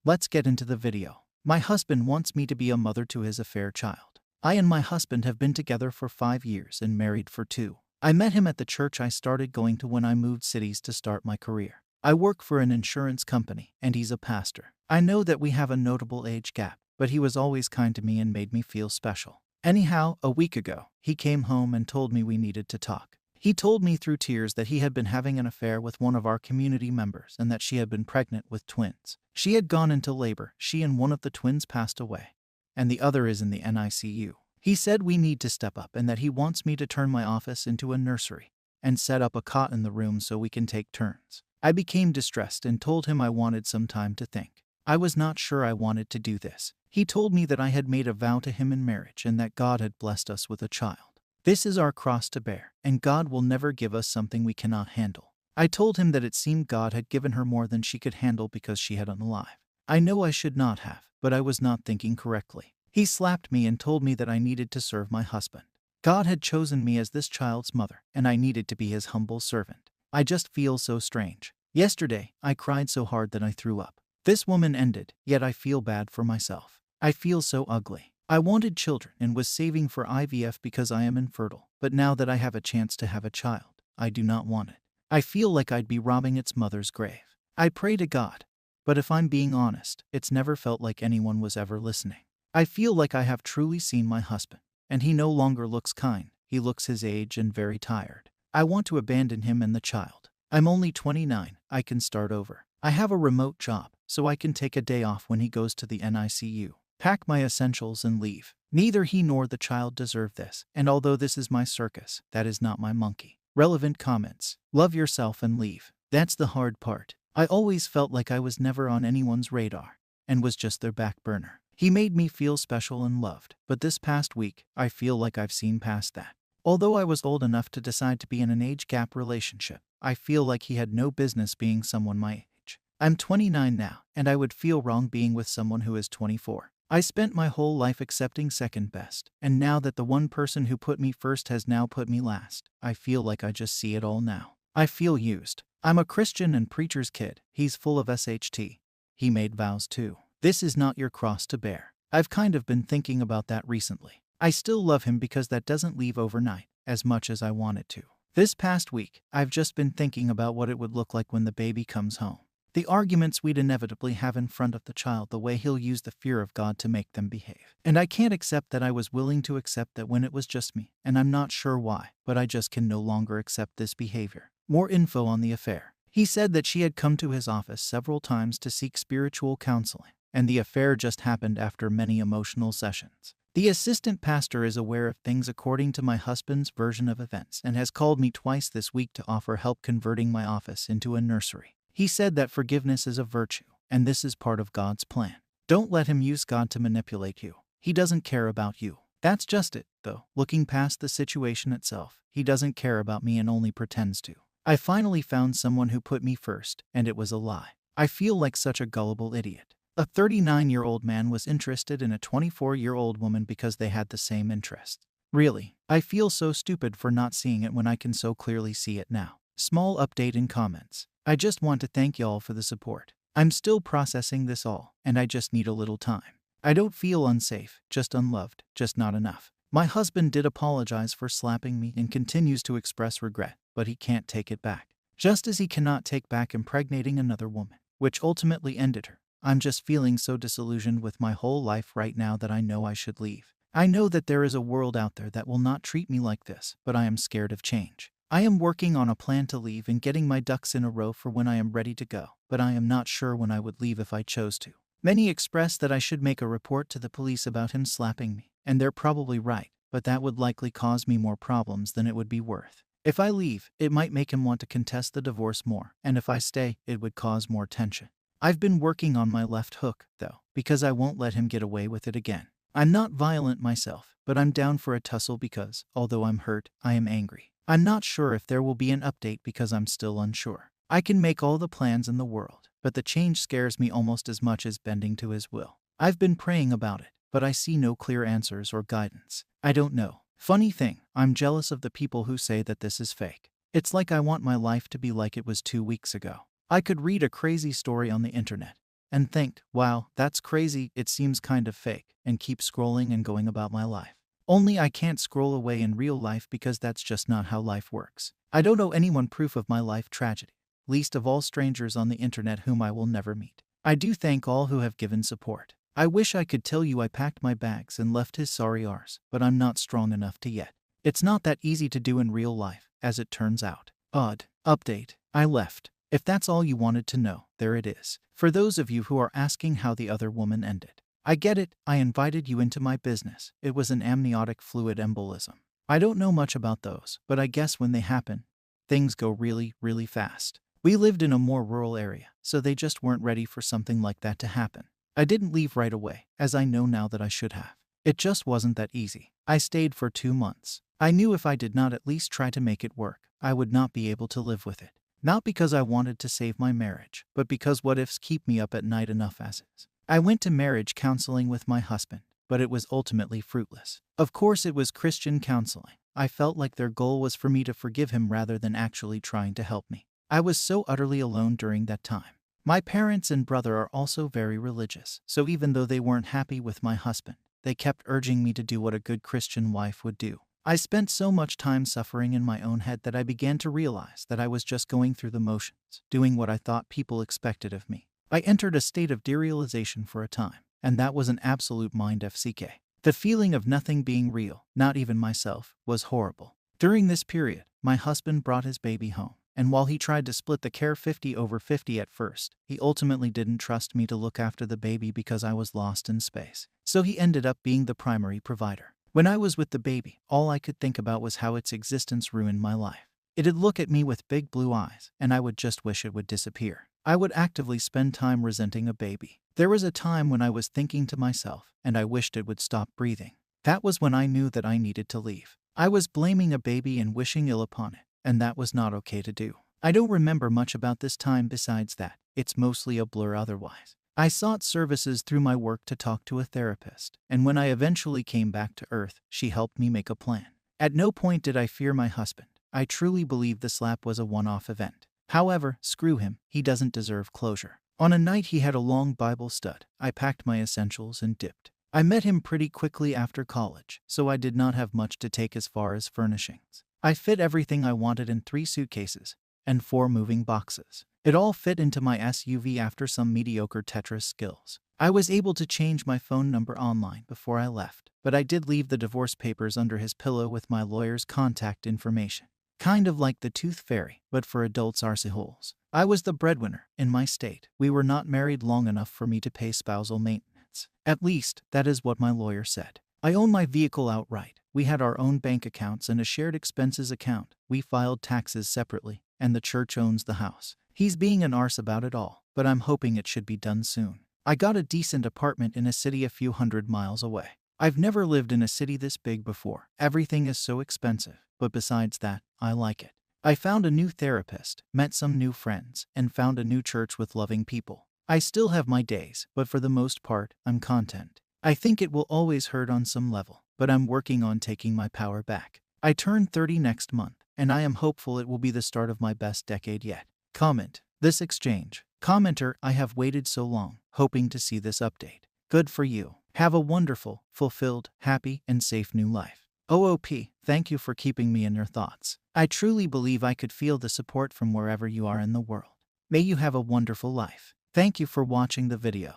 Let's get into the video. My husband wants me to be a mother to his affair child. I and my husband have been together for 5 years and married for 2. I met him at the church I started going to when I moved cities to start my career. I work for an insurance company, and he's a pastor. I know that we have a notable age gap, but he was always kind to me and made me feel special. Anyhow, a week ago, he came home and told me we needed to talk. He told me through tears that he had been having an affair with one of our community members and that she had been pregnant with twins. She had gone into labor, she and one of the twins passed away, and the other is in the NICU. He said we need to step up and that he wants me to turn my office into a nursery and set up a cot in the room so we can take turns. I became distressed and told him I wanted some time to think. I was not sure I wanted to do this. He told me that I had made a vow to him in marriage and that God had blessed us with a child. This is our cross to bear, and God will never give us something we cannot handle. I told him that it seemed God had given her more than she could handle because she had unalive. I know I should not have, but I was not thinking correctly. He slapped me and told me that I needed to serve my husband. God had chosen me as this child's mother, and I needed to be his humble servant. I just feel so strange. Yesterday, I cried so hard that I threw up. This woman ended, yet I feel bad for myself. I feel so ugly. I wanted children and was saving for IVF because I am infertile, but now that I have a chance to have a child, I do not want it. I feel like I'd be robbing its mother's grave. I pray to God, but if I'm being honest, it's never felt like anyone was ever listening. I feel like I have truly seen my husband, and he no longer looks kind. He looks his age and very tired. I want to abandon him and the child. I'm only 29. I can start over. I have a remote job, so I can take a day off when he goes to the NICU. Pack my essentials and leave. Neither he nor the child deserve this, and although this is my circus, that is not my monkey. Relevant comments. Love yourself and leave. That's the hard part. I always felt like I was never on anyone's radar, and was just their back burner. He made me feel special and loved, but this past week, I feel like I've seen past that. Although I was old enough to decide to be in an age gap relationship, I feel like he had no business being someone my age. I'm 29 now, and I would feel wrong being with someone who is 24. I spent my whole life accepting second best, and now that the one person who put me first has now put me last, I feel like I just see it all now. I feel used. I'm a Christian and preacher's kid. He's full of SHT. He made vows too. This is not your cross to bear. I've kind of been thinking about that recently. I still love him because that doesn't leave overnight, as much as I want it to. This past week, I've just been thinking about what it would look like when the baby comes home. The arguments we'd inevitably have in front of the child, the way he'll use the fear of God to make them behave. And I can't accept that I was willing to accept that when it was just me, and I'm not sure why, but I just can no longer accept this behavior. More info on the affair. He said that she had come to his office several times to seek spiritual counseling, and the affair just happened after many emotional sessions. The assistant pastor is aware of things according to my husband's version of events and has called me twice this week to offer help converting my office into a nursery. He said that forgiveness is a virtue, and this is part of God's plan. Don't let him use God to manipulate you. He doesn't care about you. That's just it, though. Looking past the situation itself, he doesn't care about me and only pretends to. I finally found someone who put me first, and it was a lie. I feel like such a gullible idiot. A 39-year-old man was interested in a 24-year-old woman because they had the same interests. Really, I feel so stupid for not seeing it when I can so clearly see it now. Small update in comments. I just want to thank y'all for the support. I'm still processing this all, and I just need a little time. I don't feel unsafe, just unloved, just not enough. My husband did apologize for slapping me and continues to express regret, but he can't take it back. Just as he cannot take back impregnating another woman, which ultimately ended her. I'm just feeling so disillusioned with my whole life right now that I know I should leave. I know that there is a world out there that will not treat me like this, but I am scared of change. I am working on a plan to leave and getting my ducks in a row for when I am ready to go, but I am not sure when I would leave if I chose to. Many express that I should make a report to the police about him slapping me, and they're probably right, but that would likely cause me more problems than it would be worth. If I leave, it might make him want to contest the divorce more, and if I stay, it would cause more tension. I've been working on my left hook, though, because I won't let him get away with it again. I'm not violent myself, but I'm down for a tussle because, although I'm hurt, I am angry. I'm not sure if there will be an update because I'm still unsure. I can make all the plans in the world, but the change scares me almost as much as bending to his will. I've been praying about it, but I see no clear answers or guidance. I don't know. Funny thing, I'm jealous of the people who say that this is fake. It's like I want my life to be like it was 2 weeks ago. I could read a crazy story on the internet, and think, wow, that's crazy, it seems kind of fake, and keep scrolling and going about my life. Only I can't scroll away in real life because that's just not how life works. I don't owe anyone proof of my life tragedy, least of all strangers on the internet whom I will never meet. I do thank all who have given support. I wish I could tell you I packed my bags and left his sorry arse, but I'm not strong enough to yet. It's not that easy to do in real life, as it turns out. Odd. Update. I left. If that's all you wanted to know, there it is. For those of you who are asking how the other woman ended. I get it, I invited you into my business. It was an amniotic fluid embolism. I don't know much about those, but I guess when they happen, things go really, really fast. We lived in a more rural area, so they just weren't ready for something like that to happen. I didn't leave right away, as I know now that I should have. It just wasn't that easy. I stayed for 2 months. I knew if I did not at least try to make it work, I would not be able to live with it. Not because I wanted to save my marriage, but because what ifs keep me up at night enough as is. I went to marriage counseling with my husband, but it was ultimately fruitless. Of course it was Christian counseling. I felt like their goal was for me to forgive him rather than actually trying to help me. I was so utterly alone during that time. My parents and brother are also very religious, so even though they weren't happy with my husband, they kept urging me to do what a good Christian wife would do. I spent so much time suffering in my own head that I began to realize that I was just going through the motions, doing what I thought people expected of me. I entered a state of derealization for a time, and that was an absolute mind FCK. The feeling of nothing being real, not even myself, was horrible. During this period, my husband brought his baby home, and while he tried to split the care 50/50 at first, he ultimately didn't trust me to look after the baby because I was lost in space. So he ended up being the primary provider. When I was with the baby, all I could think about was how its existence ruined my life. It'd look at me with big blue eyes, and I would just wish it would disappear. I would actively spend time resenting a baby. There was a time when I was thinking to myself, and I wished it would stop breathing. That was when I knew that I needed to leave. I was blaming a baby and wishing ill upon it, and that was not okay to do. I don't remember much about this time besides that. It's mostly a blur otherwise. I sought services through my work to talk to a therapist, and when I eventually came back to Earth, she helped me make a plan. At no point did I fear my husband. I truly believe the slap was a one-off event. However, screw him, he doesn't deserve closure. On a night he had a long Bible stud, I packed my essentials and dipped. I met him pretty quickly after college, so I did not have much to take as far as furnishings. I fit everything I wanted in 3 suitcases and 4 moving boxes. It all fit into my SUV after some mediocre Tetris skills. I was able to change my phone number online before I left, but I did leave the divorce papers under his pillow with my lawyer's contact information. Kind of like the tooth fairy, but for adults' arseholes. I was the breadwinner in my state. We were not married long enough for me to pay spousal maintenance. At least, that is what my lawyer said. I own my vehicle outright. We had our own bank accounts and a shared expenses account. We filed taxes separately, and the church owns the house. He's being an arse about it all, but I'm hoping it should be done soon. I got a decent apartment in a city a few hundred miles away. I've never lived in a city this big before. Everything is so expensive, but besides that, I like it. I found a new therapist, met some new friends, and found a new church with loving people. I still have my days, but for the most part, I'm content. I think it will always hurt on some level, but I'm working on taking my power back. I turn 30 next month, and I am hopeful it will be the start of my best decade yet. Comment. This exchange. Commenter, I have waited so long, hoping to see this update. Good for you. Have a wonderful, fulfilled, happy, and safe new life. OOP, thank you for keeping me in your thoughts. I truly believe I could feel the support from wherever you are in the world. May you have a wonderful life. Thank you for watching the video.